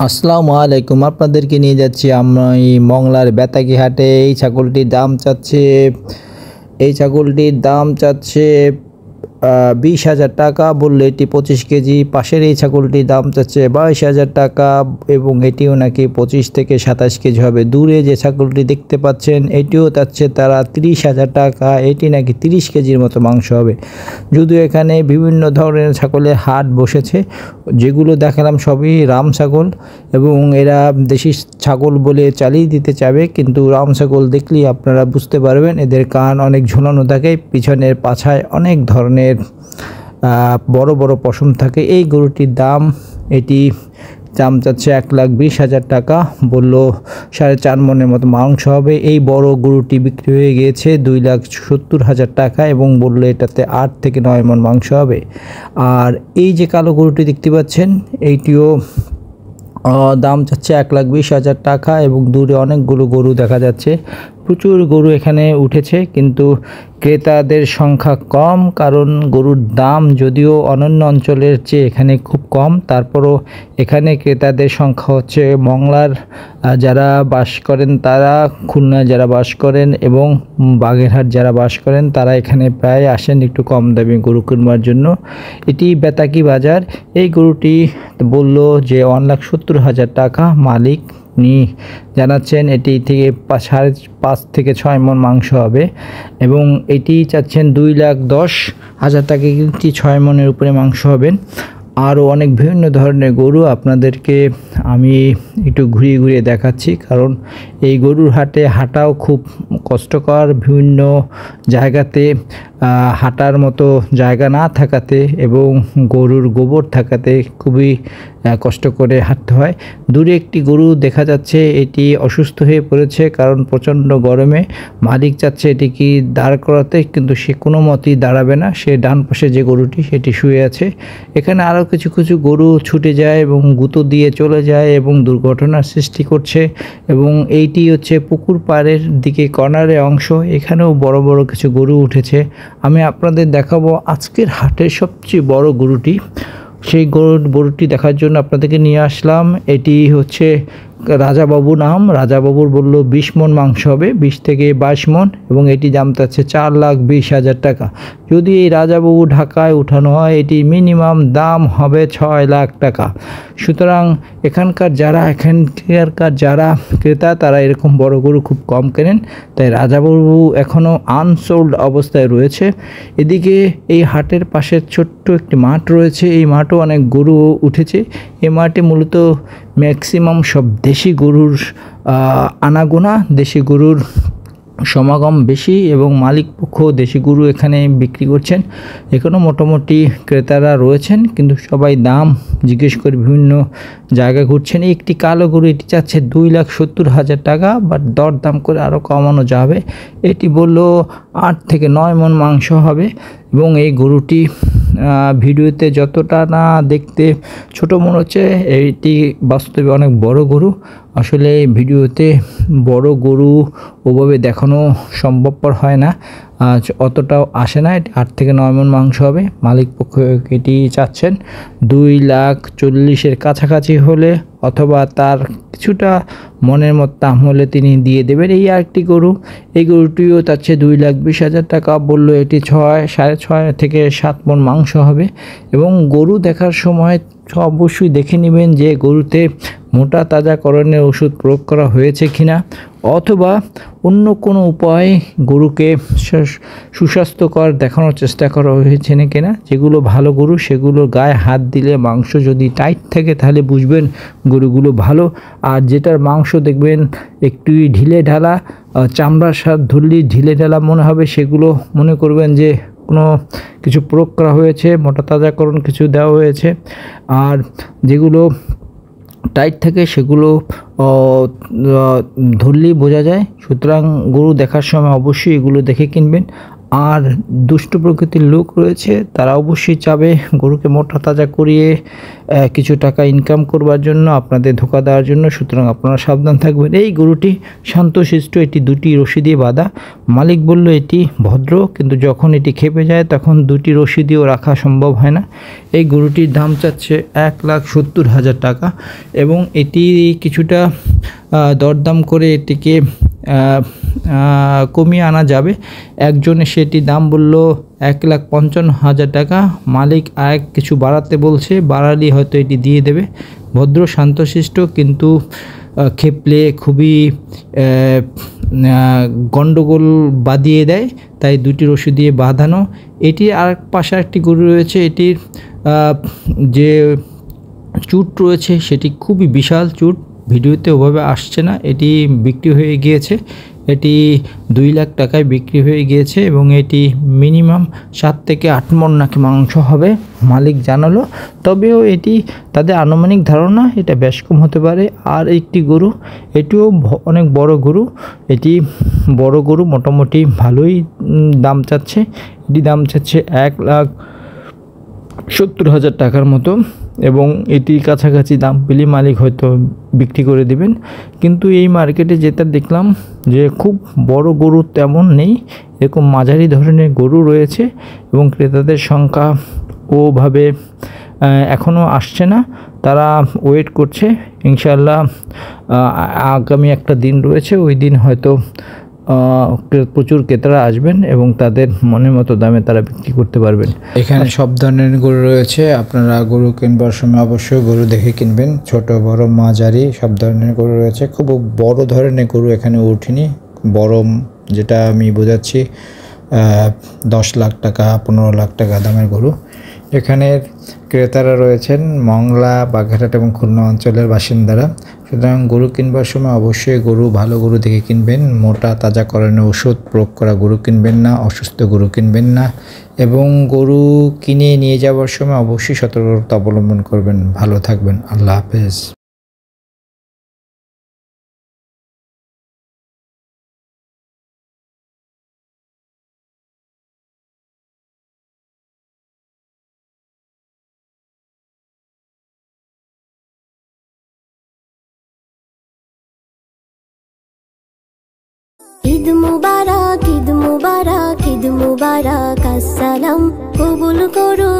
আসসালামু আলাইকুম, আপনাদেরকে নিয়ে যাচ্ছি আমরা এই মংলার বেতাগী হাটে। এই ছাগলটির দাম চাচ্ছে 20,000 টাকা, বললে এটি 25 কেজি। পাশের এই ছাগলটির দাম চাচ্ছে 22,000 টাকা এবং এটিও নাকি 25 থেকে 27 কেজি হবে। দূরে যে ছাগলটি দেখতে পাচ্ছেন এটিও চাচ্ছে তারা 30,000 টাকা, এটি নাকি 30 কেজির মতো মাংস হবে। যদিও এখানে বিভিন্ন ধরনের ছাগলের হাট বসেছে, যেগুলো দেখালাম সবই রাম ছাগল এবং এরা দেশি ছাগল বলে চালিয়ে দিতে চাবে, কিন্তু রাম ছাগল দেখলেই আপনারা বুঝতে পারবেন এদের কান অনেক ঝুলানো থাকে, পিছনের পাছায় অনেক ধরনের বড় বড় পশম থাকে। এই গরুটির দাম দাম চাচ্ছে 1,20,000 টাকা, বললো 4.5 মনের মতো মাংস হবে। এই বড় গরুটি বিক্রি হয়ে গিয়েছে 2,70,000 টাকা এবং বললো এটাতে 8 থেকে 9 মন মাংস হবে। আর এই যে কালো গরুটি দেখতে পাচ্ছেন এইটিও দাম চাচ্ছে 1,20,000 টাকা এবং দূরে অনেকগুলো গরু দেখা যাচ্ছে। প্রচুর গরু এখানে উঠেছে, কিন্তু ক্রেতাদের সংখ্যা কম, কারণ গরুর দাম যদিও অন্যান্য অঞ্চলের চেয়ে এখানে খুব কম, তারপরও এখানে ক্রেতাদের সংখ্যা হচ্ছে মংলার যারা বাস করেন তারা, খুলনা যারা বাস করেন এবং বাগেরহাট যারা বাস করেন তারা এখানে প্রায় আসেন একটু কম দামে গরু কিনবার জন্য। এটি বেতাগী বাজার। এই গরুটি বলল যে 1,70,000 টাকা, মালিক জানাচ্ছেন এটি থেকে 5.5 থেকে 6 মন মাংস হবে এবং এটি চাচ্ছেন 2,10,000 টাকা, কিন্তু 6 মনের উপরে মাংস হবেন। আরও অনেক বিভিন্ন ধরনের গরু আপনাদেরকে আমি একটু ঘুরিয়ে ঘুরিয়ে দেখাচ্ছি, কারণ এই গরুর হাটে হাঁটাও খুব কষ্টকর। বিভিন্ন জায়গাতে হাঁটার মতো জায়গা না থাকাতে এবং গরুর গোবর থাকাতে খুবই কষ্ট করে হাঁটতে হয়। দূরে একটি গরু দেখা যাচ্ছে, এটি অসুস্থ হয়ে পড়েছে কারণ প্রচণ্ড গরমে। মালিক চাচ্ছে এটি কি দাঁড় করাতে, কিন্তু সে কোনো মতেই দাঁড়াবে না। সে ডান পাশে যে গরুটি সেটি শুয়ে আছে। এখানে আরও কিছু কিছু গরু ছুটে যায় এবং গুঁতো দিয়ে চলে যায় এবং দুর্ঘটনার সৃষ্টি করছে। এবং এইটি হচ্ছে পুকুর পাড়ের দিকে কর্নারে অংশ, এখানেও বড় বড় কিছু গরু উঠেছে। আমি আপনাদের দেখাবো আজকের হাটের সবচেয়ে বড় গরুটি। সেই গরুটি দেখার জন্য আপনাদেরকে নিয়ে আসলাম। এটি হচ্ছে রাজাবাবু নাম। রাজাবাবুর বলল 20 মন মাংস হবে, 20 থেকে 22 মন, এবং এটি দাম চাচ্ছে 4,20,000 টাকা। যদি এই রাজাবাবু ঢাকায় উঠানো হয় এটি মিনিমাম দাম হবে 6 লাখ টাকা। সুতরাং এখানকার যারা ক্রেতা তারা এরকম বড় গরু খুব কম কেনেন, তাই রাজাবাবু এখনও আনসোল্ড অবস্থায় রয়েছে। এদিকে এই হাটের পাশে ছোট্ট একটি মাঠ রয়েছে, এই মাঠও অনেক গরু উঠেছে। এই মাঠে মূলত ম্যাক্সিমাম সব দেশি গরুর আনাগোনা, দেশি গরুর সমাগম বেশি এবং মালিক পক্ষ দেশি গরু এখানে বিক্রি করছেন। এখনও মোটামুটি ক্রেতারা রয়েছেন, কিন্তু সবাই দাম জিজ্ঞেস করে বিভিন্ন জায়গায় ঘুরছেন। একটি কালো গরু, এটি চাচ্ছে 2,70,000 টাকা, বাট দরদাম করে আরও কমানো যাবে। এটি বলল 8 থেকে 9 মন মাংস হবে এবং এই গরুটি ভিডিওতে যতটা না দেখতে ছোট মনে হচ্ছে, এইটি বাস্তবে অনেক বড় গরু। আসলে ভিডিওতে বড় গরু ওভাবে দেখানো সম্ভবপর হয় না, অতটাও আসে না। 8 থেকে 9 মন মাংস হবে। মালিক পক্ষ এটি চাচ্ছেন 2,40,000-এর কাছাকাছি হলে অথবা তার কিছুটা মনের মতো দাম হলে তিনি দিয়ে দেবেন। এই আরেকটি গরু, এই গরুটিও চাচ্ছে 2,20,000 টাকা, বললো এটি 6.5 থেকে 7 মন মাংস হবে। এবং গরু দেখার সময় অবশ্যই দেখে নেবেন যে গরুতে মোটা তাজাকরণের ওষুধ প্রয়োগ করা হয়েছে কিনা, অথবা অন্য কোনো উপায়ে গরুকে সুস্বাস্থ্যকর দেখানোর চেষ্টা করা হয়েছে না কিনা। যেগুলো ভালো গরু সেগুলো গায়ে হাত দিলে মাংস যদি টাইট থাকে তাহলে বুঝবেন গরুগুলো ভালো। আর যেটার মাংস দেখবেন একটু ঢিলে ঢালা, চামড়ার স্বাদ ধরলেই ঢিলে ঢালা মনে হবে, সেগুলো মনে করবেন যে কোনো কিছু প্রয়োগ করা হয়েছে, মোটা তাজাকরণ কিছু দেওয়া হয়েছে। আর যেগুলো টাইট থাকে সেগুলো ধরলেই বোঝা যায়। সুতরাং গরু দেখার সময় অবশ্যই এগুলো দেখে কিনবেন। আর দুষ্ট প্রকৃতির লোক রয়েছে, তারা অবশ্যই চাবে গরুকে মোটা তাজা করিয়ে কিছু টাকা ইনকাম করবার জন্য, আপনাদের ধোঁকা দেওয়ার জন্য। সুতরাং আপনারা সাবধান থাকবেন। এই গরুটি শান্তশিষ্ট, এটি দুটি রশি দিয়ে বাঁধা। মালিক বলল এটি ভদ্র, কিন্তু যখন এটি খেপে যায় তখন দুটি রশি দিয়েও রাখা সম্ভব হয় না। এই গরুটির দাম চাচ্ছে 1,70,000 টাকা, এবং এটি কিছুটা দরদাম করে এটিকে কমিয়ে আনা যাবে। একজনে সেটি দাম বলল 1,55,000 টাকা। মালিক আর কিছু বাড়াতে বলছে, বাড়ালেই হয়তো এটি দিয়ে দেবে। ভদ্র শান্তশিষ্ট, কিন্তু খেপলে খুবই গণ্ডগোল বাঁধিয়ে দেয়, তাই দুটি রশি দিয়ে বাঁধানো। এটির আর পাশে একটি গরু রয়েছে, এটির যে চুট রয়েছে সেটি খুবই বিশাল চুট, ভিডিওতে ওভাবে আসছে না। এটি বিক্রি হয়ে গিয়েছে, এটি 2 লাখ টাকায় বিক্রি হয়ে গিয়েছে, এবং এটি মিনিমাম 7 থেকে 8 মণ নাকি মাংস হবে মালিক জানালো। তবেও এটি তাদের আনুমানিক ধারণা, এটা বেশ কম হতে পারে। আর একটি গরু, এটিও অনেক বড় গরু, এটি বড় গরু, মোটামুটি ভালোই দাম চাচ্ছে। এটি দাম চাচ্ছে 1,70,000 টাকার মতো, এবং এটির কাছাকাছি দাম পেলে মালিক হয়তো বিক্রি করে দেবেন। কিন্তু এই মার্কেটে যেটা দেখলাম যে খুব বড় গরু তেমন নেই, এরকম মাঝারি ধরনের গরু রয়েছে, এবং ক্রেতাদের সংখ্যা ওভাবে এখনও আসছে না। তারা ওয়েট করছে। ইনশাআল্লাহ আগামী একটা দিন রয়েছে, ওই দিন হয়তো প্রচুর ক্রেতারা আসবেন এবং তাদের মনের মতো দামে তারা বিক্রি করতে পারবেন। এখানে সব ধরনের গরু রয়েছে। আপনারা গরু কিনবার সময় অবশ্যই গরু দেখে কিনবেন। ছোট বড় মাঝারি সব ধরনের গরু রয়েছে। খুব বড় ধরনের গরু এখানে উঠেনি। বড় যেটা আমি বোঝাচ্ছি 10 লাখ টাকা 15 লাখ টাকা দামের গরু। এখানের ক্রেতারা রয়েছেন মংলা, বাগেরহাট এবং খুলনা অঞ্চলের বাসিন্দারা। সুতরাং গরু কিনবার সময় অবশ্যই ভালো গরু দেখে কিনবেন। মোটা তাজা করানো ওষুধ প্রয়োগ করা গরু কিনবেন না, অসুস্থ গরু কিনবেন না, এবং গরু কিনে নিয়ে যাওয়ার সময় অবশ্যই সতর্কতা অবলম্বন করবেন। ভালো থাকবেন। আল্লাহ হাফেজ। ঈদ মুবারক, ঈদ মুবারক, ঈদ মুবারক, আসসালাম কবুল করুন।